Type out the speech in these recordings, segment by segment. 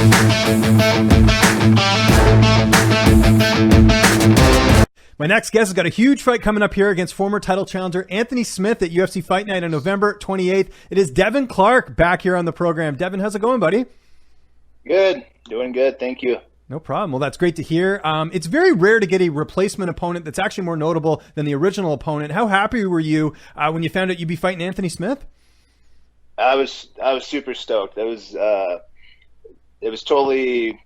My next guest has got a huge fight coming up here against former title challenger Anthony Smith at UFC Fight Night on November 28th. It is Devin Clark back here on the program. Devin, how's it going, buddy? Good. Doing good. Thank you. No problem. Well, that's great to hear. It's very rare to get a replacement opponent that's actually more notable than the original opponent. How happy were you when you found out you'd be fighting Anthony Smith? I was super stoked. It was totally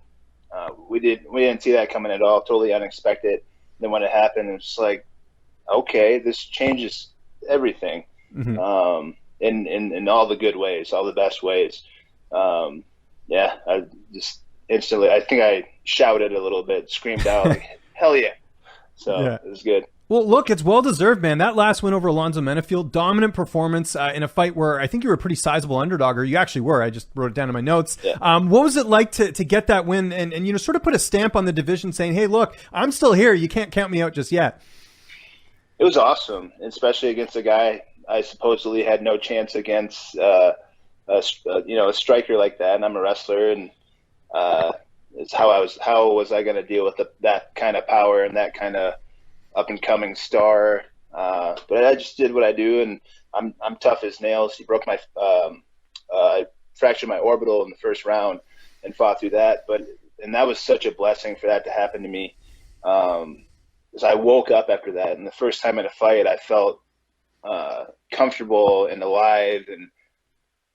we didn't see that coming at all. Totally unexpected. Then when it happened, it's just like, okay, this changes everything, in all the good ways, all the best ways. I just instantly, I think I shouted a little bit, screamed out, like, hell yeah. So yeah. It was good. Well, look, it's well-deserved, man. That last win over Alonzo Menafield, dominant performance in a fight where I think you were a pretty sizable underdog, or you actually were. I just wrote it down in my notes. Yeah. What was it like to get that win and sort of put a stamp on the division saying, hey, look, I'm still here. You can't count me out just yet. It was awesome, especially against a guy I supposedly had no chance against, a striker like that, and I'm a wrestler, and it's how was I going to deal with that kind of power and that kind of up-and-coming star, but I just did what I do, and I'm tough as nails. He broke my, I fractured my orbital in the first round, and fought through that. And that was such a blessing for that to happen to me. As I woke up after that, and the first time in a fight, I felt comfortable and alive, and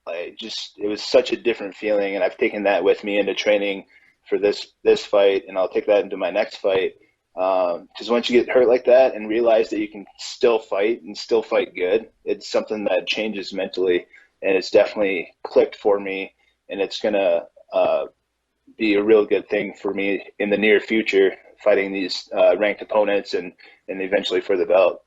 it was such a different feeling. And I've taken that with me into training for this fight, and I'll take that into my next fight. Because once you get hurt like that and realize that you can still fight and still fight good, it's something that changes mentally, and it's definitely clicked for me, and it's going to be a real good thing for me in the near future, fighting these ranked opponents and eventually for the belt.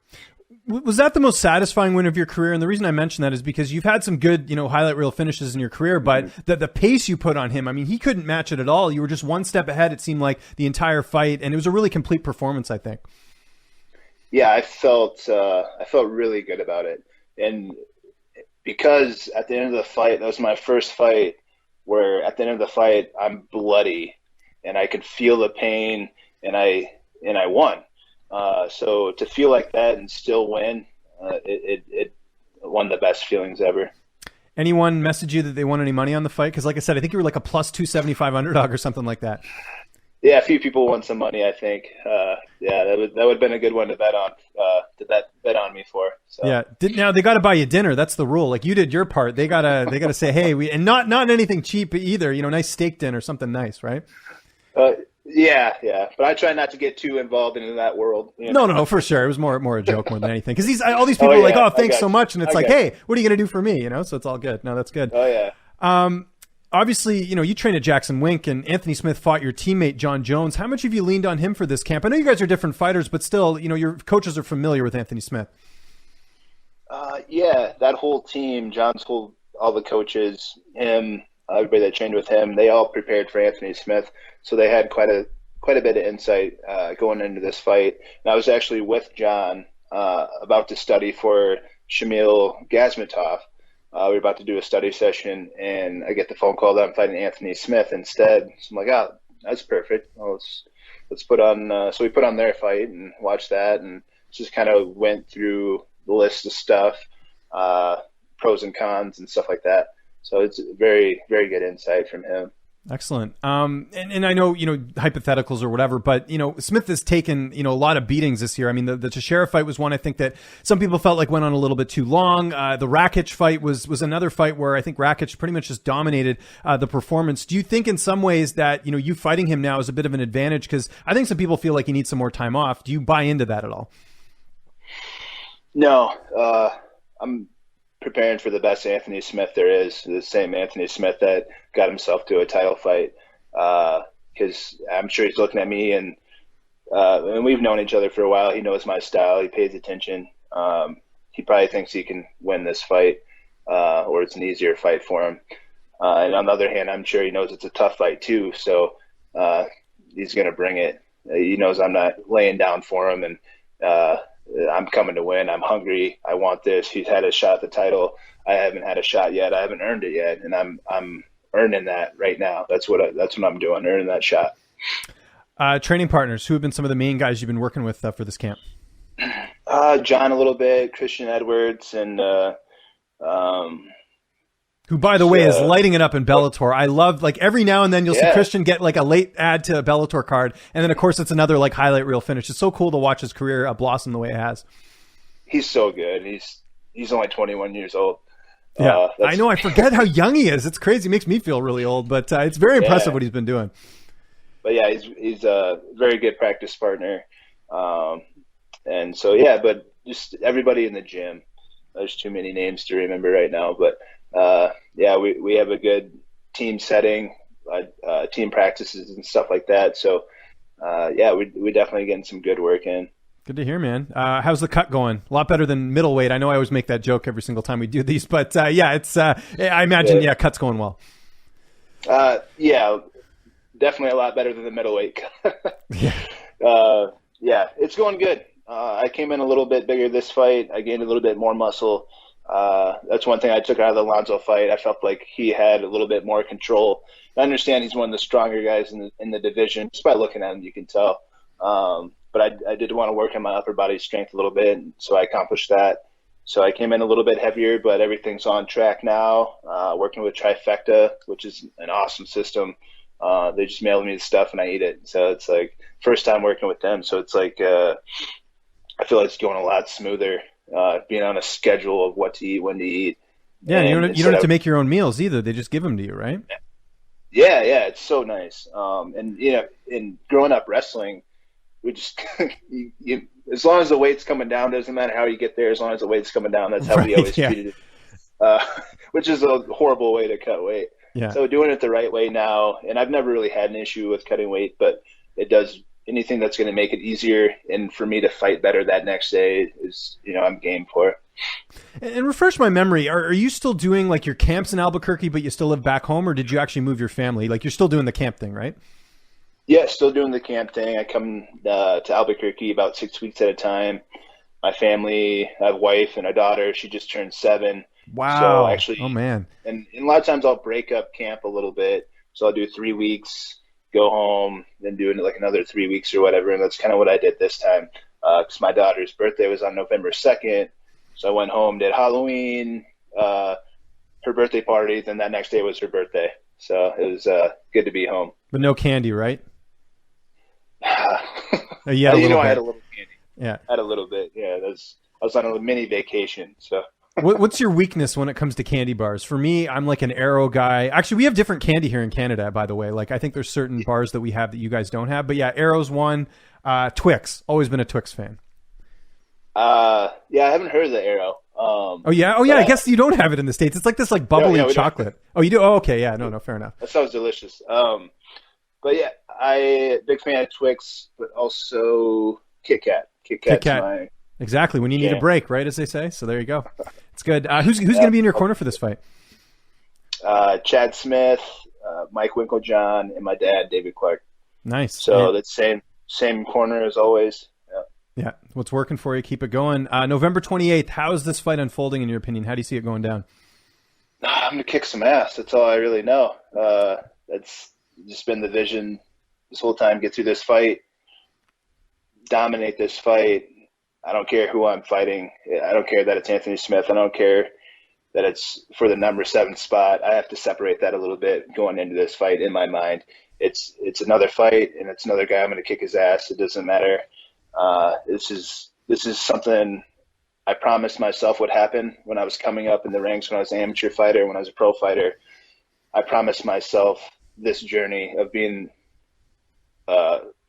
Was that the most satisfying win of your career? And the reason I mention that is because you've had some good, highlight reel finishes in your career, but the pace you put on him, I mean, he couldn't match it at all. You were just one step ahead, it seemed like, the entire fight, and it was a really complete performance, I think. Yeah, I felt really good about it. And because at the end of the fight, that was my first fight where at the end of the fight, I'm bloody and I could feel the pain, and I won. So to feel like that and still win, it one of the best feelings ever. Anyone message you that they won any money on the fight? Because like I said, I think you were like a plus 275 underdog or something like that. Yeah, a few people won some money, I think. That would have been a good one to bet on. Bet on me for. So. Yeah. Now they got to buy you dinner. That's the rule. Like, you did your part. They gotta say, hey, and not anything cheap either. Nice steak dinner, something nice, right? Yeah, but I try not to get too involved into that world. No, for sure. It was more a joke more than anything. Because all these people are like, oh, thanks so much, and it's like, hey, what are you gonna do for me? So it's all good. No, that's good. Oh yeah. Obviously, you trained at Jackson Wink, and Anthony Smith fought your teammate John Jones. How much have you leaned on him for this camp? I know you guys are different fighters, but still, your coaches are familiar with Anthony Smith. Yeah, that whole team, all the coaches, him. Everybody that trained with him, they all prepared for Anthony Smith, so they had quite a bit of insight going into this fight. And I was actually with John about to study for Shamil Gazmatov. We were about to do a study session, and I get the phone call that I'm fighting Anthony Smith instead. So I'm like, oh, that's perfect. Well, let's put on. So we put on their fight and watched that, and just kind of went through the list of stuff, pros and cons and stuff like that. So it's very, very good insight from him. Excellent. And I know, hypotheticals or whatever, but, Smith has taken, a lot of beatings this year. I mean, the Teixeira fight was one I think that some people felt like went on a little bit too long. The Rakic fight was another fight where I think Rakic pretty much just dominated the performance. Do you think in some ways that, you fighting him now is a bit of an advantage? Because I think some people feel like he needs some more time off. Do you buy into that at all? No, I'm preparing for the best Anthony Smith there is, the same Anthony Smith that got himself to a title fight. Because I'm sure he's looking at me, and we've known each other for a while. He knows my style. He pays attention. He probably thinks he can win this fight, or it's an easier fight for him. And on the other hand, I'm sure he knows it's a tough fight too. So he's going to bring it. He knows I'm not laying down for him, and I'm coming to win. I'm hungry. I want this. He's had a shot at the title. I haven't had a shot yet. I haven't earned it yet, and I'm earning that right now. That's what I'm doing, earning that shot. Training partners, who have been some of the main guys you've been working with for this camp? John a little bit, Christian Edwards, and who, by the way, is lighting it up in Bellator. I love, like, every now and then you'll see Christian get like a late add to a Bellator card, and then of course it's another like highlight reel finish. It's so cool to watch his career blossom the way it has. He's so good. He's only 21 years old. Yeah, I know. I forget how young he is. It's crazy. It makes me feel really old, but it's very impressive what he's been doing. But yeah, he's a very good practice partner. And so, but just everybody in the gym. There's too many names to remember right now, but we have a good team setting, team practices and stuff like that. So we definitely getting some good work in. Good to hear, man. How's the cut going? A lot better than middleweight. I know I always make that joke every single time we do these, but it's I imagine cut's going well. Definitely a lot better than the middleweight. It's going good. I came in a little bit bigger this fight. I gained a little bit more muscle. That's one thing I took out of the Alonzo fight. I felt like he had a little bit more control. I understand he's one of the stronger guys in the division. Just by looking at him, you can tell. But I did want to work on my upper body strength a little bit, and so I accomplished that. So I came in a little bit heavier, but everything's on track now. Working with Trifecta, which is an awesome system. They just mail me the stuff and I eat it. So it's like first time working with them. So it's like I feel like it's going a lot smoother, being on a schedule of what to eat, when to eat. Yeah, and you don't have to make your own meals either. They just give them to you, right? Yeah, it's so nice. And in growing up wrestling, we just as long as the weight's coming down, doesn't matter how you get there. As long as the weight's coming down, that's how we always treated it. Which is a horrible way to cut weight. Yeah. So doing it the right way now, and I've never really had an issue with cutting weight, but it does anything that's going to make it easier and for me to fight better that next day is, I'm game for it. And refresh my memory, are you still doing like your camps in Albuquerque, but you still live back home, or did you actually move your family? Like you're still doing the camp thing, right? Yeah, still doing the camp thing. I come to Albuquerque about 6 weeks at a time. My family, I have a wife and a daughter. She just turned 7. Wow. So actually, oh man. And a lot of times I'll break up camp a little bit. So I'll do 3 weeks, go home, then do like another 3 weeks or whatever. And that's kind of what I did this time. Because my daughter's birthday was on November 2nd. So I went home, did Halloween, her birthday party. Then that next day was her birthday. So it was good to be home. But no candy, right? I had a little candy. Yeah. I had a little bit. Yeah. I was on a mini vacation. So. What's your weakness when it comes to candy bars? For me, I'm like an Arrow guy. Actually, we have different candy here in Canada, by the way. Like, I think there's certain bars that we have that you guys don't have. But yeah, Arrow's one. Twix. Always been a Twix fan. I haven't heard of the Arrow. I guess you don't have it in the States. It's like this like bubbly chocolate. Oh, you do? Oh, okay. Yeah, no, fair enough. That sounds delicious. But yeah, big fan of Twix, but also Kit Kat. Kit Kat. Exactly. When you need a break, right, as they say. So there you go. It's good. Who's going to be in your corner for this fight? Chad Smith, Mike Winklejohn, and my dad, David Clark. Nice. So that's same corner as always. Yeah. What's working for you? Keep it going. November 28th. How is this fight unfolding in your opinion? How do you see it going down? I'm going to kick some ass. That's all I really know. That's just been the vision this whole time. Get through this fight, dominate this fight. I don't care who I'm fighting. I don't care that it's Anthony Smith. I don't care that it's for the number 7 spot. I have to separate that a little bit going into this fight in my mind. It's another fight, and it's another guy. I'm going to kick his ass. It doesn't matter. This is something I promised myself would happen when I was coming up in the ranks, when I was an amateur fighter, when I was a pro fighter. I promised myself this journey of being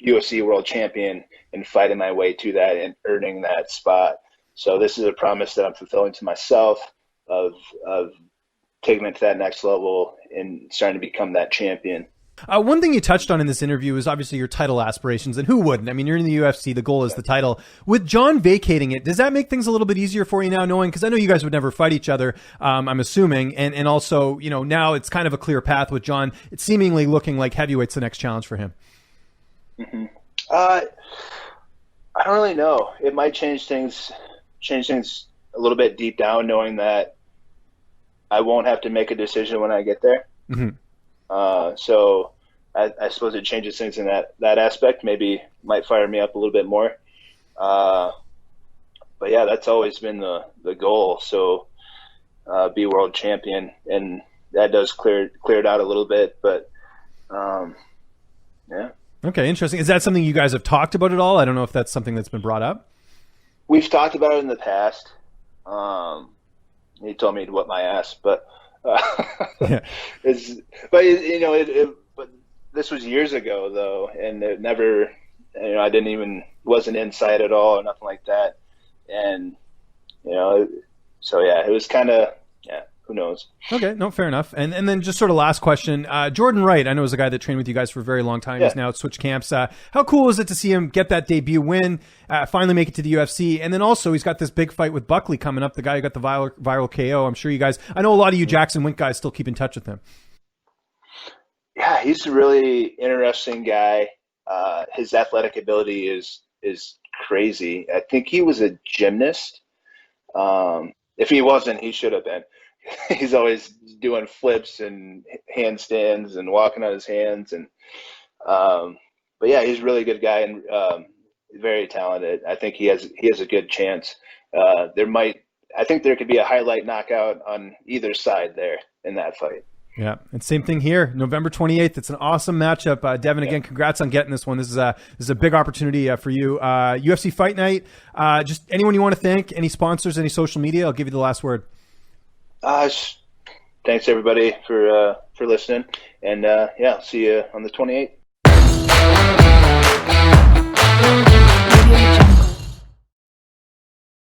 UFC world champion and fighting my way to that and earning that spot. So this is a promise that I'm fulfilling to myself of taking it to that next level and starting to become that champion. One thing you touched on in this interview is obviously your title aspirations, and who wouldn't? I mean, you're in the UFC. The goal is the title. With John vacating it, does that make things a little bit easier for you now, knowing, because I know you guys would never fight each other, I'm assuming, and also, now it's kind of a clear path with John. It's seemingly looking like heavyweight's the next challenge for him. Mm-hmm. I don't really know. It might change things a little bit deep down, knowing that I won't have to make a decision when I get there. Mm-hmm. So I suppose it changes things in that aspect. Maybe might fire me up a little bit more. But yeah, that's always been the goal. So be world champion, and that does clear it out a little bit. But yeah. Okay, interesting. Is that something you guys have talked about at all? I don't know if that's something that's been brought up. We've talked about it in the past. He told me to whip my ass, but Yeah. but this was years ago though, and it never, I wasn't inside at all or nothing like that, and so yeah, it was kind of, yeah, who knows? Okay, no, fair enough. And then just sort of last question, Jordan Wright, I know is a guy that trained with you guys for a very long time. Yeah. He's now at Switch Camps. How cool was it to see him get that debut win, finally make it to the UFC? And then also he's got this big fight with Buckley coming up, the guy who got the viral KO. I'm sure you guys, I know a lot of you Jackson Wink guys still keep in touch with him. Yeah, he's a really interesting guy. His athletic ability is crazy. I think he was a gymnast. If he wasn't, he should have been. He's always doing flips and handstands and walking on his hands, and but yeah, he's a really good guy and very talented. I think he has a good chance. I think there could be a highlight knockout on either side there in that fight. Yeah, and same thing here, November 28th. It's an awesome matchup. Devin, again, congrats on getting this one. This is a big opportunity for you. UFC Fight Night. Just anyone you want to thank, any sponsors, any social media. I'll give you the last word. Thanks everybody for listening, and yeah, see you on the 28th.